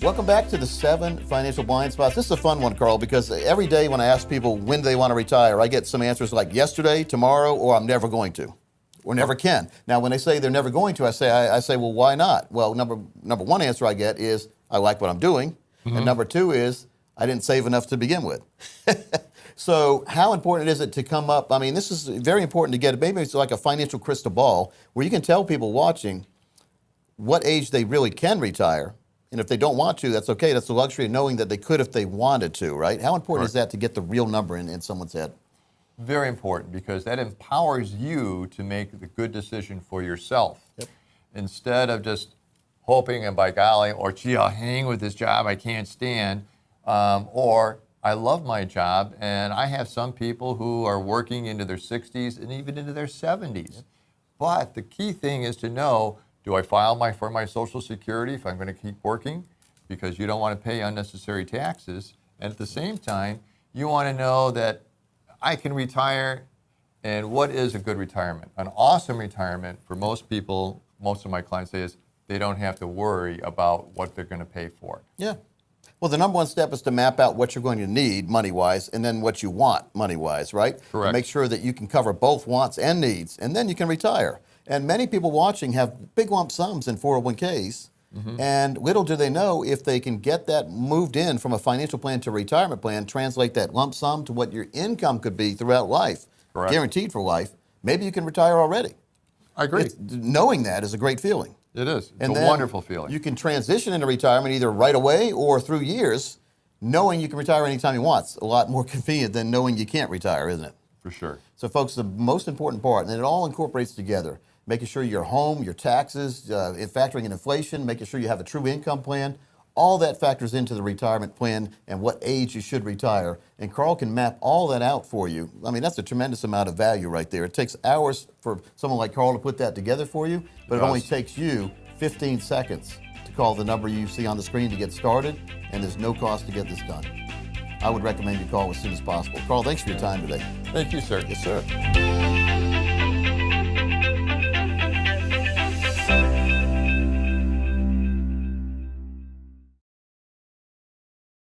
Welcome back to the 7 Financial Blind Spots. This is a fun one, Carl, because every day when I ask people when they want to retire, I get some answers like yesterday, tomorrow, or I'm never going to, or never can. Now, when they say they're never going to, I say, well, why not? Well, number one answer I get is, I like what I'm doing. And number 2 is, I didn't save enough to begin with. So how important is it to come up? I mean, this is very important to get. Maybe it's like a financial crystal ball where you can tell people watching what age they really can retire. And if they don't want to, that's okay. That's the luxury of knowing that they could if they wanted to, right? How important is that to get the real number in someone's head? Very important, because that empowers you to make the good decision for yourself. Yep. Instead of just hoping and by golly, or gee, I'll hang with this job I can't stand, or I love my job, and I have some people who are working into their 60s and even into their 70s. Yep. But the key thing is to know, do I file for my Social Security if I'm going to keep working? Because you don't want to pay unnecessary taxes. And at the same time, you want to know that I can retire, and what is a good retirement? An awesome retirement for most people, most of my clients say, is they don't have to worry about what they're going to pay for. Yeah. Well, the number one step is to map out what you're going to need money-wise and then what you want money-wise, right? Correct. And make sure that you can cover both wants and needs, and then you can retire. And many people watching have big lump sums in 401ks, and little do they know if they can get that moved in from a financial plan to a retirement plan, translate that lump sum to what your income could be throughout life, guaranteed for life, maybe you can retire already. I agree. Knowing that is a great feeling. It is. It's a wonderful feeling. You can transition into retirement either right away or through years, knowing you can retire anytime you want. It's a lot more convenient than knowing you can't retire, isn't it? For sure. So, folks, the most important part, and it all incorporates together, making sure your home, your taxes, factoring in inflation, making sure you have a true income plan, all that factors into the retirement plan and what age you should retire. And Carl can map all that out for you. I mean, that's a tremendous amount of value right there. It takes hours for someone like Carl to put that together for you, but it only takes you 15 seconds to call the number you see on the screen to get started, and there's no cost to get this done. I would recommend you call as soon as possible. Carl, thanks for your time today. Thank you, sir. Yes, sir.